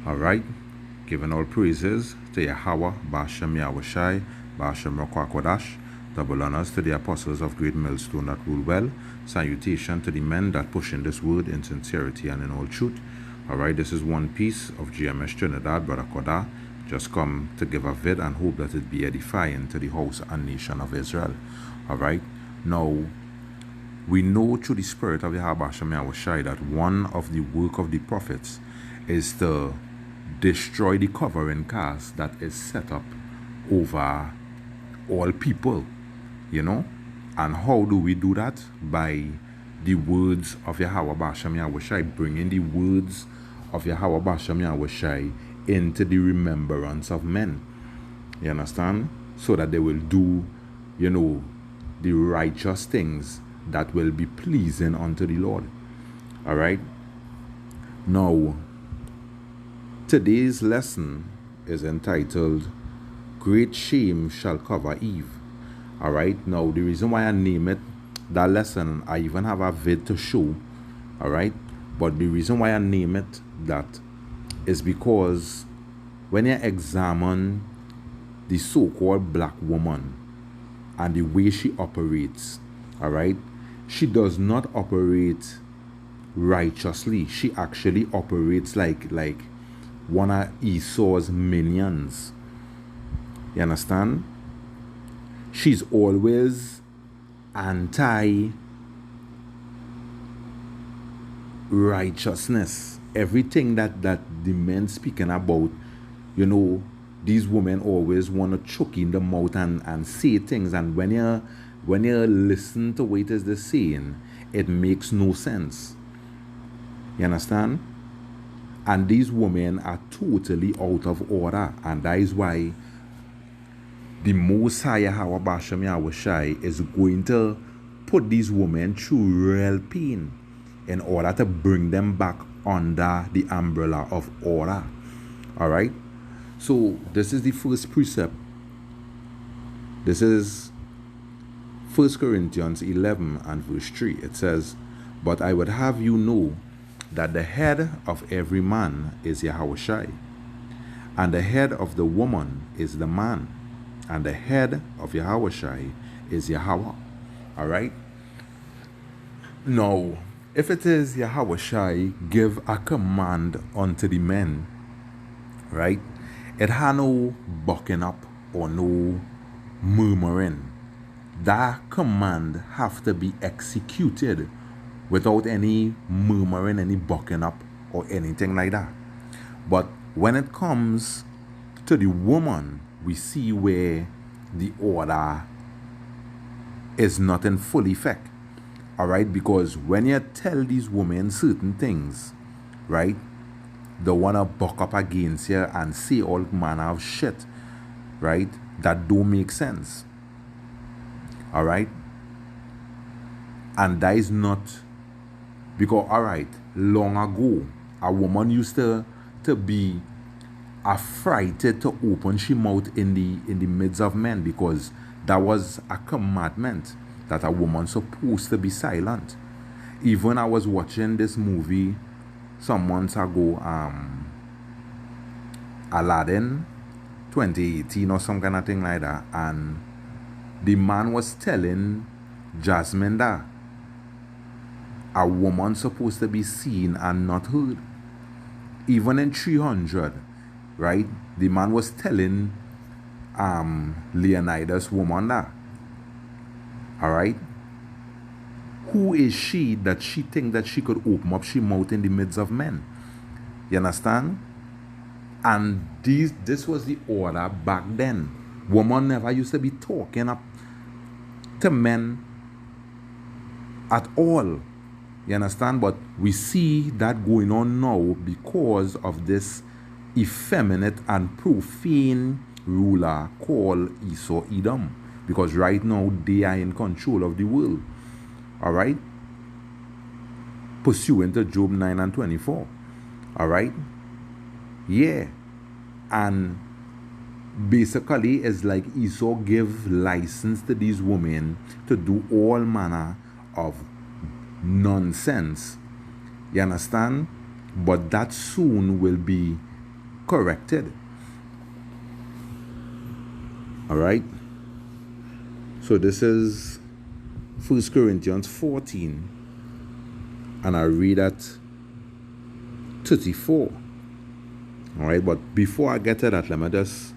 All right, giving all praises to Yahweh, Bashem Yahushai, Bashem Rakwakodash, double honors to the apostles of Great Millstone that rule well, salutation to the men that push in this word in sincerity and in all truth. All right, this is one piece of GMS Trinidad, Brother Koda, just come to give a vid and hope that it be edifying to the house and nation of Israel. All right, now we know through the spirit of Yahweh Bashem Yahushai that one of the work of the prophets is to destroy the covering cast that is set up over all people, And how do we do that? By the words of Yahweh Bashem Yahushai, bringing the words of Yahweh Bashem Yahushai into the remembrance of men. You understand? So that they will do, the righteous things that will be pleasing unto the Lord. All right? Now, today's lesson is entitled, Great Shame Shall Cover Eve. All right? Now, the reason why I name it that lesson, I even have a vid to show. All right? But the reason why I name it that is because when you examine the so-called black woman and the way she operates, all right, she does not operate righteously. She actually operates like one of Esau's minions. You understand? She's always anti-righteousness. Everything that the men speaking about, these women always want to choke in the mouth and say things. And when you listen to what is the saying, it makes no sense. You understand? And these women are totally out of order. And that is why the Most High Yahweh Bashem Yahushai is going to put these women through real pain in order to bring them back under the umbrella of order. All right? So this is the first precept. This is 1Corinthians 11 and verse 3. It says, "But I would have you know that the head of every man is Yahushai, and the head of the woman is the man, and the head of Yahushai is Yahweh." All right? Now, if it is Yahushai give a command unto the men, right, it had no bucking up or no murmuring. That command have to be executed without any murmuring, any bucking up, or anything like that. But when it comes to the woman, we see where the order is not in full effect. All right? Because when you tell these women certain things, right, they want to buck up against you and say all manner of shit, right, that don't make sense. All right? And that is not because, all right, long ago, a woman used to be affrighted to open she mouth in the midst of men, because that was a commandment that a woman supposed to be silent. Even I was watching this movie some months ago, Aladdin 2018 or some kind of thing like that, and the man was telling Jasmine that a woman supposed to be seen and not heard. Even in 300, right, the man was telling Leonidas' woman that, all right, who is she that she think that she could open up she mouth in the midst of men? You understand? And this was the order back then. Woman never used to be talking up to men at all. You understand? But we see that going on now because of this effeminate and profane ruler called Esau Edom. Because right now they are in control of the world. All right? Pursuant to Job 9 and 24. All right? Yeah. And basically it's like Esau give license to these women to do all manner of nonsense. You understand? But that soon will be corrected. All right. So this is 1 Corinthians 14, and I read at 34. All right, but before I get to that, let me just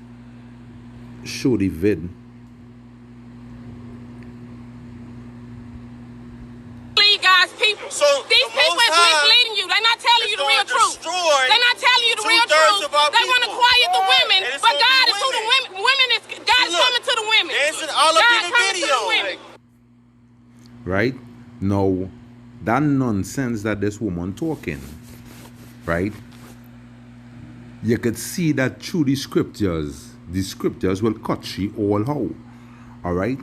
show the vid. God's people. So these people is misleading you. They're not telling you the real truth. They're not telling you the real truth. They want to quiet the women, but God is to the women. God is coming to the women. God coming to the women. Right? Now, that nonsense that this woman talking, right? You could see that through the scriptures will cut she all out. All right?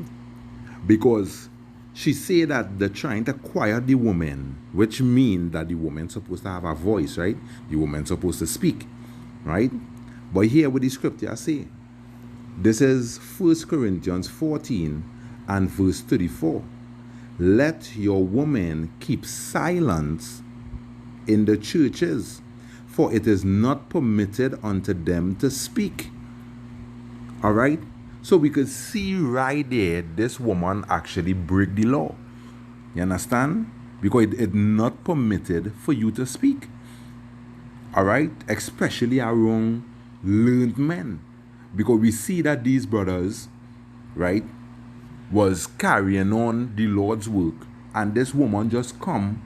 Because she say that they're trying to quiet the woman, which means that the woman's supposed to have a voice, right? The woman's supposed to speak, right? But here with the scripture I say, this is 1 Corinthians 14 and verse 34. Let your women keep silence in the churches, for it is not permitted unto them to speak. All right? So we could see right there, this woman actually break the law. You understand? Because it's not permitted for you to speak. All right? Especially around learned men. Because we see that these brothers, right, was carrying on the Lord's work. And this woman just come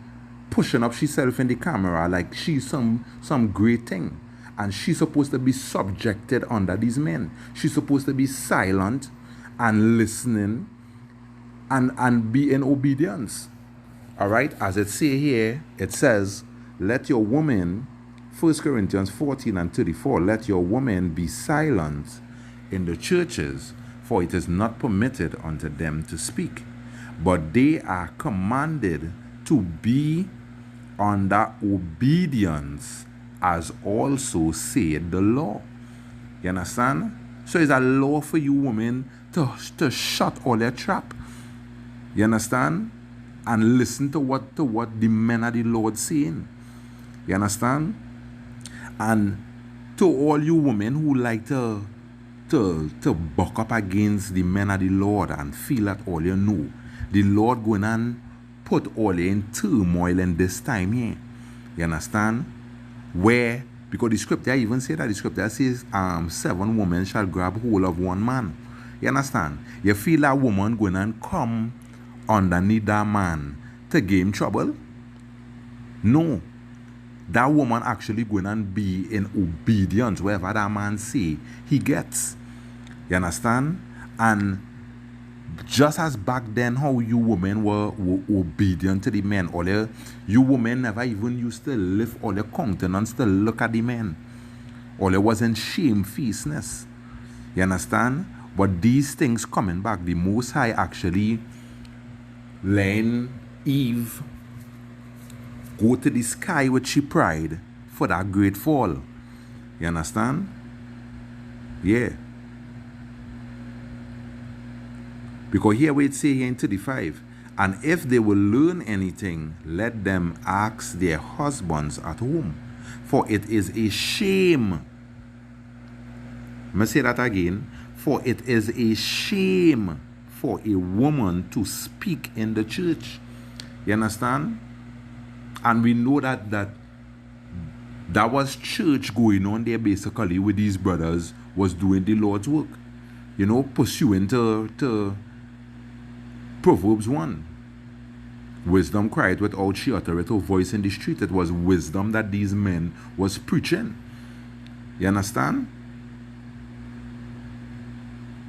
pushing up herself in the camera like she's some great thing. And she's supposed to be subjected under these men. She's supposed to be silent and listening and be in obedience. All right? As it says here, it says, let your women, 1 Corinthians 14 and 34, let your women be silent in the churches, for it is not permitted unto them to speak. But they are commanded to be under obedience, as also said the law. You understand? So it's a law for you women to shut all their trap. You understand? And listen to what the men of the Lord saying. You understand? And to all you women who like to buck up against the men of the Lord and feel that all you know, the Lord going and put all you in turmoil in this time here. You understand? Where, because the scripture even say that, the scripture says 7 women shall grab hold of one man. You understand? You feel that woman going and come underneath that man to give him trouble? No. That woman actually going and be in obedience wherever that man say he gets. You understand? And just as back then how you women were obedient to the men, or you women never even used to lift all your countenance to look at the men, or there wasn't shamefacedness. You understand? But these things coming back, the Most High actually letting Eve go to the sky with she pride for that great fall. You understand? Yeah. Because here we say here in 35, and if they will learn anything, let them ask their husbands at home, for it is a shame. Let me say that again. For it is a shame for a woman to speak in the church. You understand? And we know that was church going on there basically with these brothers was doing the Lord's work. You know, pursuing to Proverbs 1. Wisdom cried without she uttereth her voice in the street. It was wisdom that these men was preaching. You understand?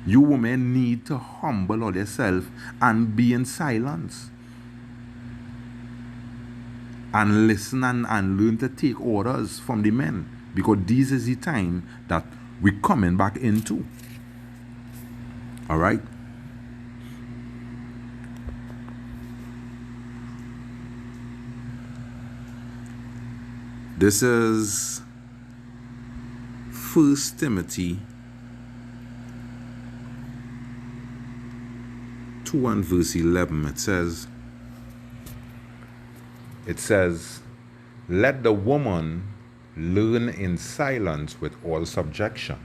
You women need to humble all yourself and be in silence. And listen and learn to take orders from the men. Because this is the time that we're coming back into. Alright? This is 1 Timothy 2 and verse 11. It says, let the woman learn in silence with all subjection.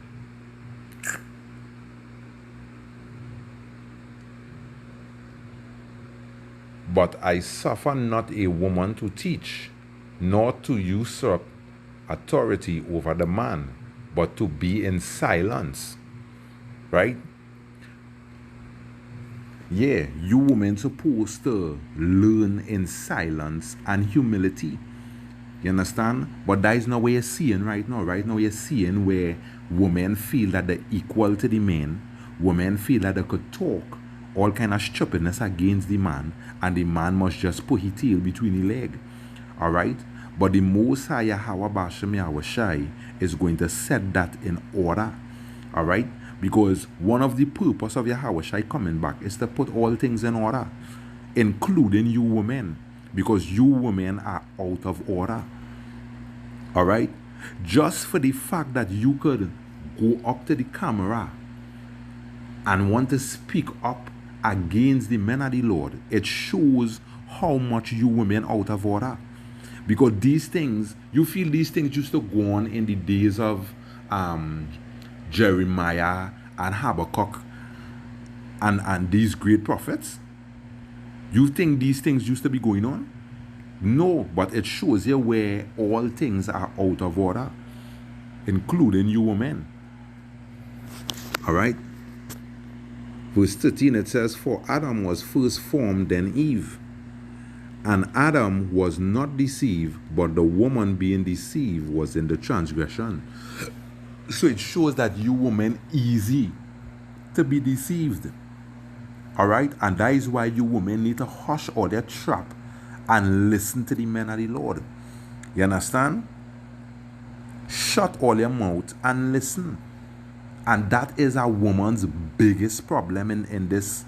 But I suffer not a woman to teach, nor to usurp authority over the man, but to be in silence. Right? Yeah, you women supposed to learn in silence and humility. You understand? But that is not what you're seeing right now. Right now you're seeing where women feel that they're equal to the men. Women feel that they could talk all kind of stupidness against the man, and the man must just put his tail between his leg. Alright? But the Most High Yahweh Bashem Yahushai is going to set that in order. Alright? Because one of the purpose of Yahushai coming back is to put all things in order, including you women, because you women are out of order. Alright? Just for the fact that you could go up to the camera and want to speak up against the men of the Lord, it shows how much you women out of order. Because these things, you feel these things used to go on in the days of Jeremiah and Habakkuk and these great prophets? You think these things used to be going on? No, but it shows you where all things are out of order, including you women. Alright? Verse 13, it says, for Adam was first formed, then Eve. And Adam was not deceived, but the woman being deceived was in the transgression. So it shows that you women easy to be deceived. Alright? And that is why you women need to hush all their trap and listen to the men of the Lord. You understand? Shut all your mouth and listen. And that is a woman's biggest problem in this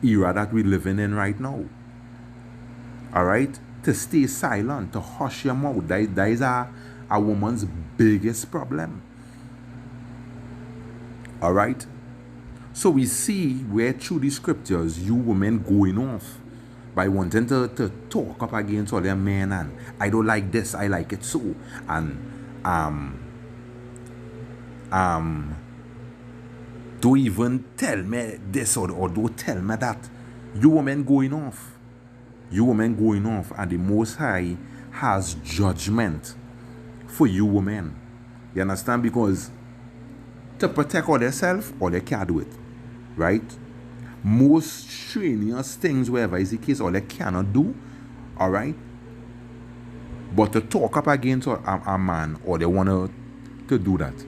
era that we're living in right now. Alright? To stay silent, to hush your mouth. That is a woman's biggest problem. Alright? So we see where through the scriptures you women going off by wanting to talk up against all their men, and I don't like this, I like it so. And don't even tell me this or don't tell me that. You women going off. You women going off, and the Most High has judgment for you women. You understand? Because to protect all themselves, all they can't do it. Right? Most strenuous things, wherever is the case, all they cannot do. Alright? But to talk up against a man, or they want to do that.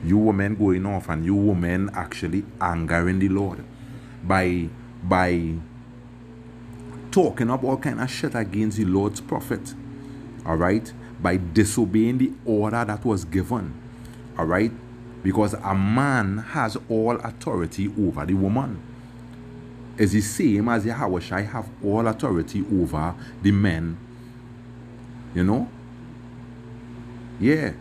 You women going off, and you women actually angering the Lord by talking up all kind of shit against the Lord's prophet. Alright? By disobeying the order that was given. Alright? Because a man has all authority over the woman. It's the same as Yahushai have all authority over the men. You know? Yeah.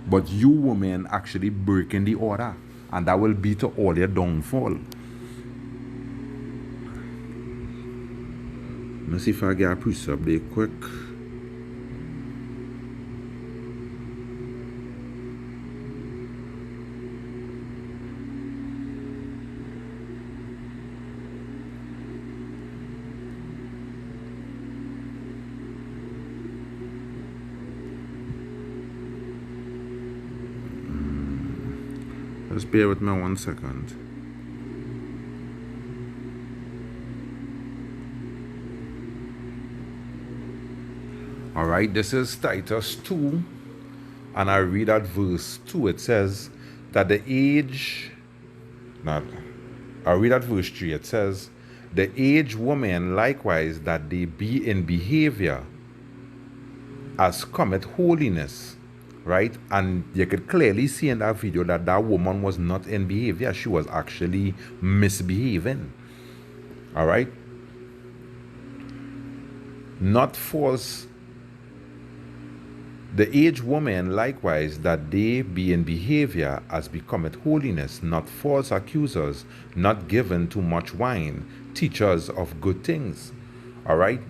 But you women actually breaking the order, and that will be to all your downfall. Let's see if I get a precept there quick. Just bear with me 1 second. Alright, this is Titus 2, and I read at verse 2. It says that I read at verse 3. It says, the aged women likewise, that they be in behavior as cometh holiness. Right? And you could clearly see in that video that that woman was not in behavior. She was actually misbehaving. Alright? Not false. The aged woman likewise, that they be in behavior as becometh holiness, not false accusers, not given to much wine, teachers of good things. Alright?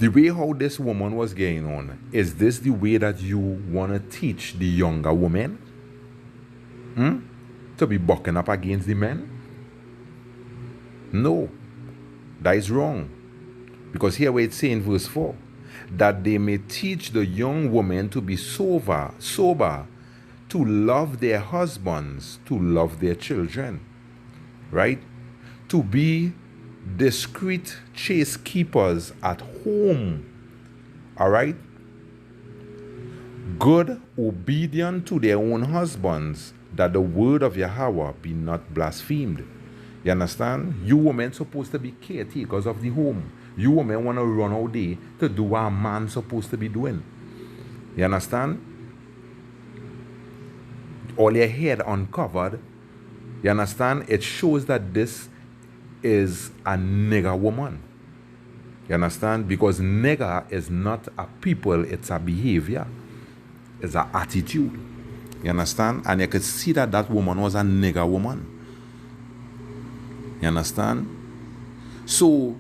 The way how this woman was getting on, is this the way that you want to teach the younger women? To be bucking up against the men? No, that is wrong. Because here where it's saying in verse 4, that they may teach the young women to be sober, to love their husbands, to love their children, right? To be discreet chase keepers at home, all right? Good, obedient to their own husbands, that the word of Yahweh be not blasphemed. You understand? You women supposed to be caretakers of the home. You women want to run out there to do what a man supposed to be doing. You understand? All your head uncovered. You understand? It shows that this is a nigger woman. You understand? Because nigger is not a people, it's a behavior. It's an attitude. You understand? And you could see that that woman was a nigger woman. You understand? So,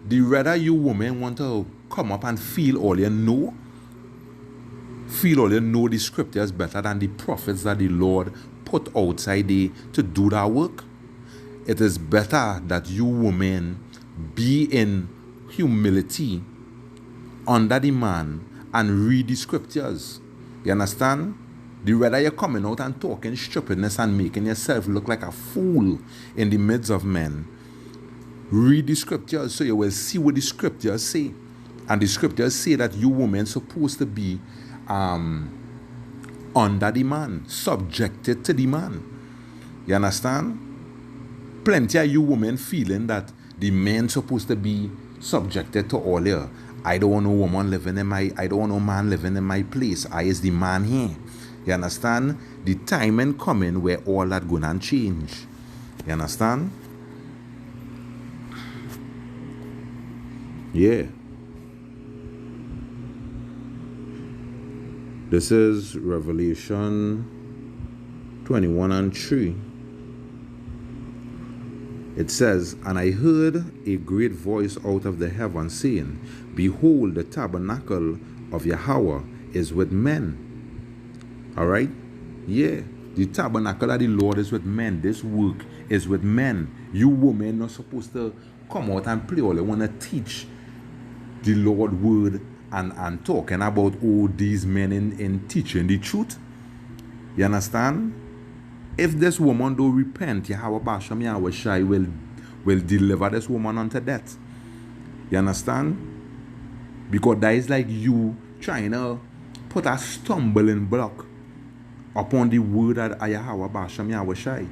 the rather you women want to come up and feel all you know the scriptures better than the prophets that the Lord put outside there to do that work. It is better that you women be in humility under the man and read the scriptures. You understand? The rather you're coming out and talking stupidness and making yourself look like a fool in the midst of men. Read the scriptures so you will see what the scriptures say. And the scriptures say that you women supposed to be under the man, subjected to the man. You understand? Plenty of you women feeling that the men supposed to be subjected to all you. I don't want no woman living in my, I don't want no man living in my place. I is the man here. You understand? The time and coming where all that gonna change. You understand? Yeah. This is Revelation 21:3. It says, and I heard a great voice out of the heaven saying, behold, the tabernacle of Yahweh is with men. All right? Yeah. The tabernacle of the Lord is with men. This work is with men. You women not supposed to come out and play all. They want to teach the Lord word and talking about all these men in teaching the truth. You understand? If this woman don't repent, Yahweh Basham Yahweh Shai will deliver this woman unto death. You understand? Because that is like you trying to put a stumbling block upon the word of Yahweh Basham Yahweh Shai.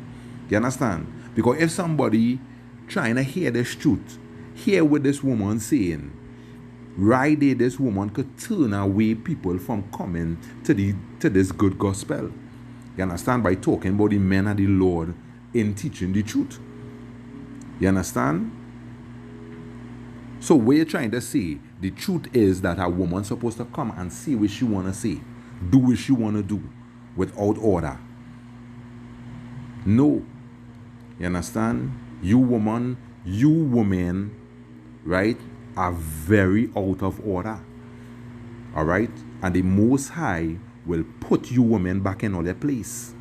You understand? Because if somebody trying to hear this truth, hear what this woman saying, right there this woman could turn away people from coming to this good gospel. You understand? By talking about the men of the Lord in teaching the truth. You understand? So what you're trying to say, the truth is that a woman supposed to come and say what she want to say, do what she want to do without order. No. You understand? You women, right, are very out of order. All right? And the Most High will put you women back in all their place.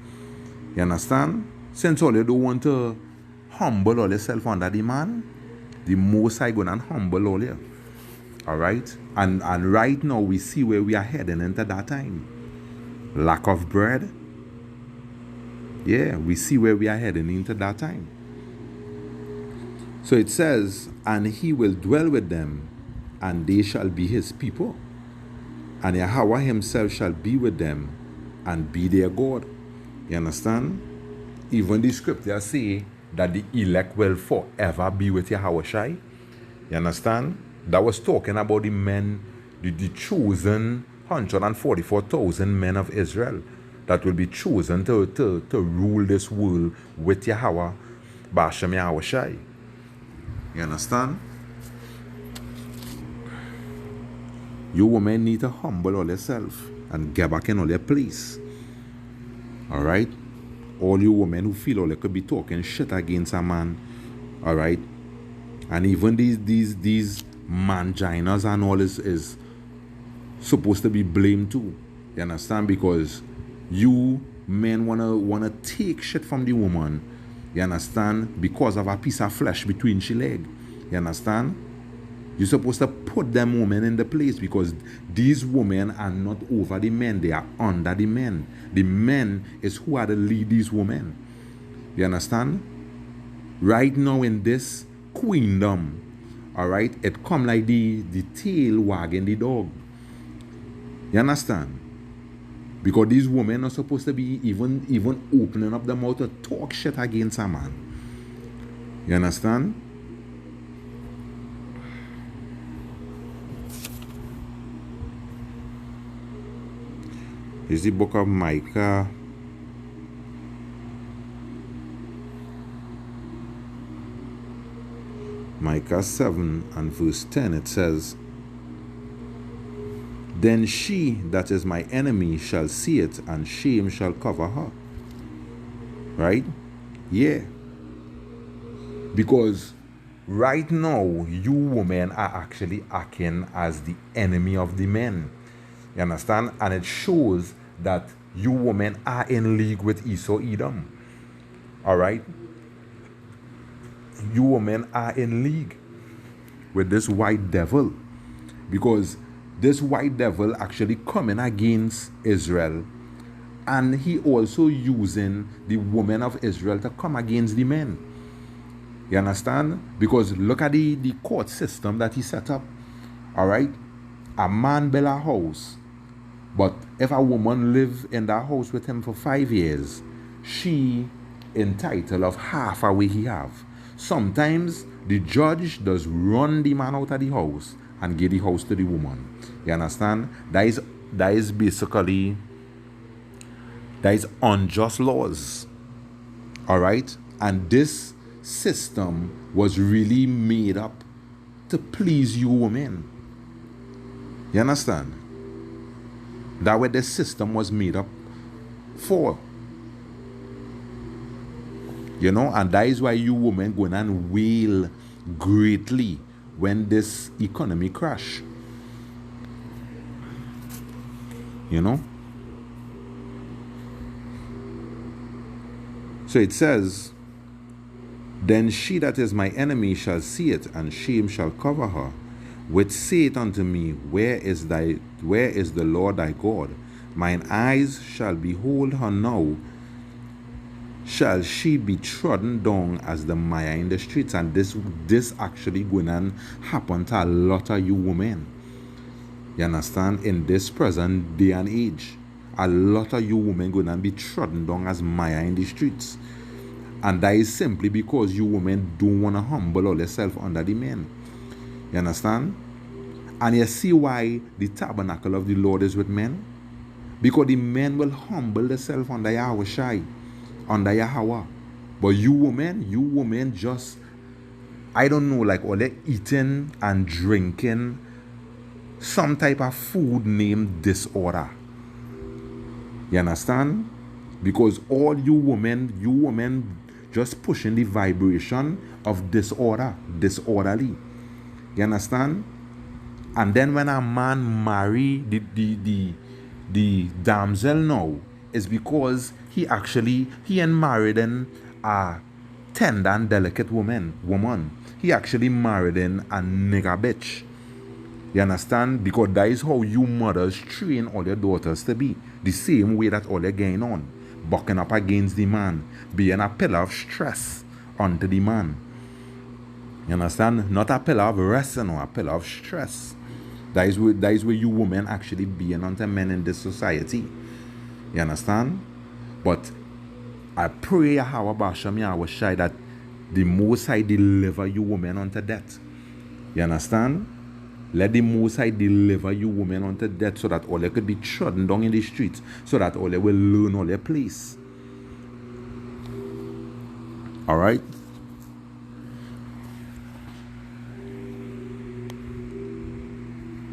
You understand? Since all you don't want to humble all yourself under the man, the Most High gonna humble all you. All right? And right now we see where we are heading into that time. Lack of bread. Yeah, we see where we are heading into that time. So it says, and he will dwell with them, and they shall be his people. And Yahweh himself shall be with them, and be their God. You understand? Even the scriptures say that the elect will forever be with Yahweh Shai. You understand? That was talking about the men, the chosen 144,000 men of Israel that will be chosen to rule this world with Yahweh, Basham Yahweh Shai. You understand? You women need to humble all yourself and get back in all your place. All right? All you women who feel all they could be talking shit against a man. All right? And even these manginas and all is supposed to be blamed too. You understand? Because you men wanna take shit from the woman. You understand? Because of a piece of flesh between she leg. You understand? You're supposed to put them women in the place, because these women are not over the men, they are under the men. The men is who are to lead these women. You understand? Right now in this queendom, alright, it come like the tail wagging the dog. You understand? Because these women are supposed to be even opening up their mouth to talk shit against a man. You understand? Is the book of Micah. Micah 7 and verse 10, it says, "Then she that is my enemy shall see it, and shame shall cover her." Right? Yeah. Because right now, you women are actually acting as the enemy of the men. You understand? And it shows that you women are in league with Esau Edom. Alright? You women are in league with this white devil. Because this white devil actually coming against Israel, and he also using the women of Israel to come against the men. You understand? Because look at the court system that he set up. Alright? A man build a house, but if a woman live in that house with him for 5 years, she entitled of half of what he have. Sometimes the judge does run the man out of the house and give the house to the woman. You understand? That is basically, that is unjust laws. Alright? And this system was really made up to please you women. You understand? That what the system was made up for. You know, and that is why you women go and wail greatly when this economy crash. You know? So it says, "Then she that is my enemy shall see it, and shame shall cover her, which saith unto me, Where is the Lord thy God? Mine eyes shall behold her now. Shall she be trodden down as the mire in the streets?" And this actually going to happen to a lot of you women. You understand? In this present day and age, a lot of you women going to be trodden down as mire in the streets. And that is simply because you women don't want to humble all yourself under the men. You understand? And you see why the tabernacle of the Lord is with men? Because the men will humble themselves under Yahweh, under Yahweh. But you women just, I don't know, like all they eating and drinking some type of food named disorder. You understand? Because all you women just pushing the vibration of disorder, disorderly. You understand? And then when a man marry the damsel now, is because he ain't married in a tender and delicate woman. He actually married in a nigger bitch. You understand? Because that is how you mothers train all your daughters to be. The same way that all they're going on. Bucking up against the man. Being a pillar of stress onto the man. You understand? Not a pillar of wrestling or a pillar of stress. That is where you women actually being onto men in this society. You understand? But I pray Yahweh Basham Yahweh Shai that the Most High deliver you women unto death. You understand? Let the Most High deliver you women unto death, so that all they could be trodden down in the streets, so that all they will learn all their place. Alright?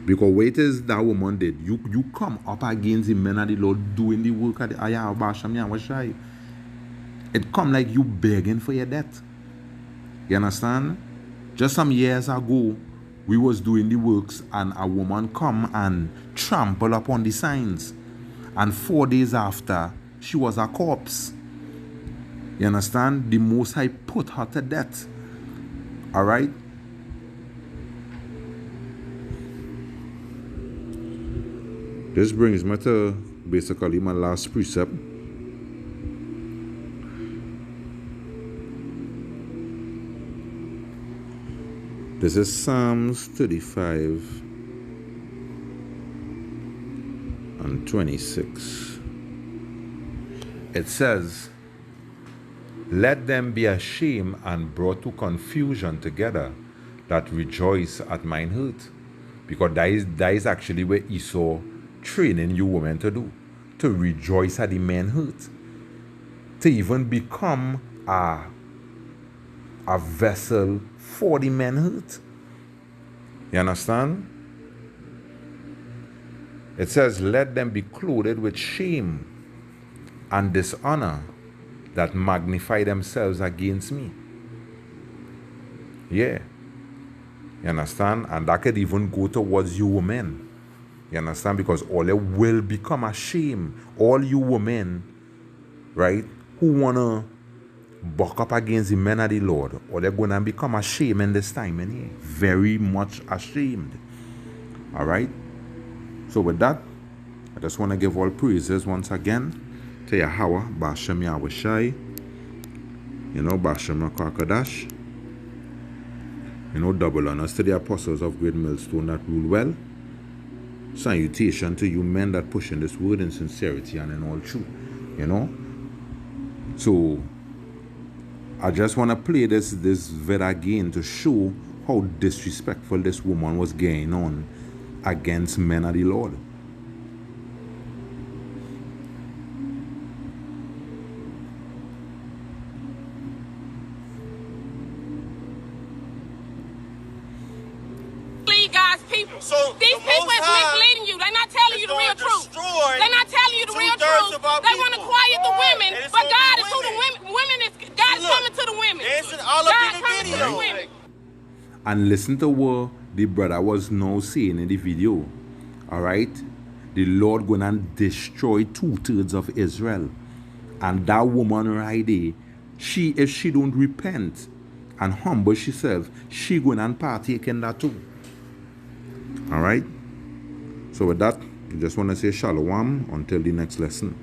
Because what is that woman did? You come up against the men of the Lord doing the work of the Ayah Basham Yahweh Shai. It come like you begging for your death. You understand? Just some years ago, we was doing the works and a woman come and trample upon the signs. And 4 days after, she was a corpse. You understand? The Most High put her to death. All right? This brings me to basically my last precept. This is Psalms 35 and 26. It says, "Let them be ashamed and brought to confusion together that rejoice at mine hurt." Because that is actually what Esau training you women to do. To rejoice at the men hurt. To even become a vessel for the men hurt. You understand? It says, "Let them be clothed with shame and dishonor that magnify themselves against me." Yeah. You understand? And that could even go towards you women. You understand? Because all it will become ashamed. All you women, right, who want to buck up against the men of the Lord, or they're going to become ashamed in this time. And very much ashamed. All right? So with that, I just want to give all praises once again to Yahweh, Bashem Yahweh Shai, Bashem Rakakadash, double honors to the apostles of Great Millstone that rule well. Salutation to you men that push in this word in sincerity and in all truth. So I just want to play this vid again to show how disrespectful this woman was getting on against men of the Lord. God's people. So these people is misleading you. They're not telling you the real truth. They're not telling you the real truth. They want to quiet the women, but God is who the women is. God is coming to the women. God coming to the women. And listen to what the brother was now saying in the video. All right? The Lord going to destroy 2/3 of Israel. And that woman right there, if she don't repent and humble herself, she going to partake in that too. All right? So with that, I just want to say shalom until the next lesson.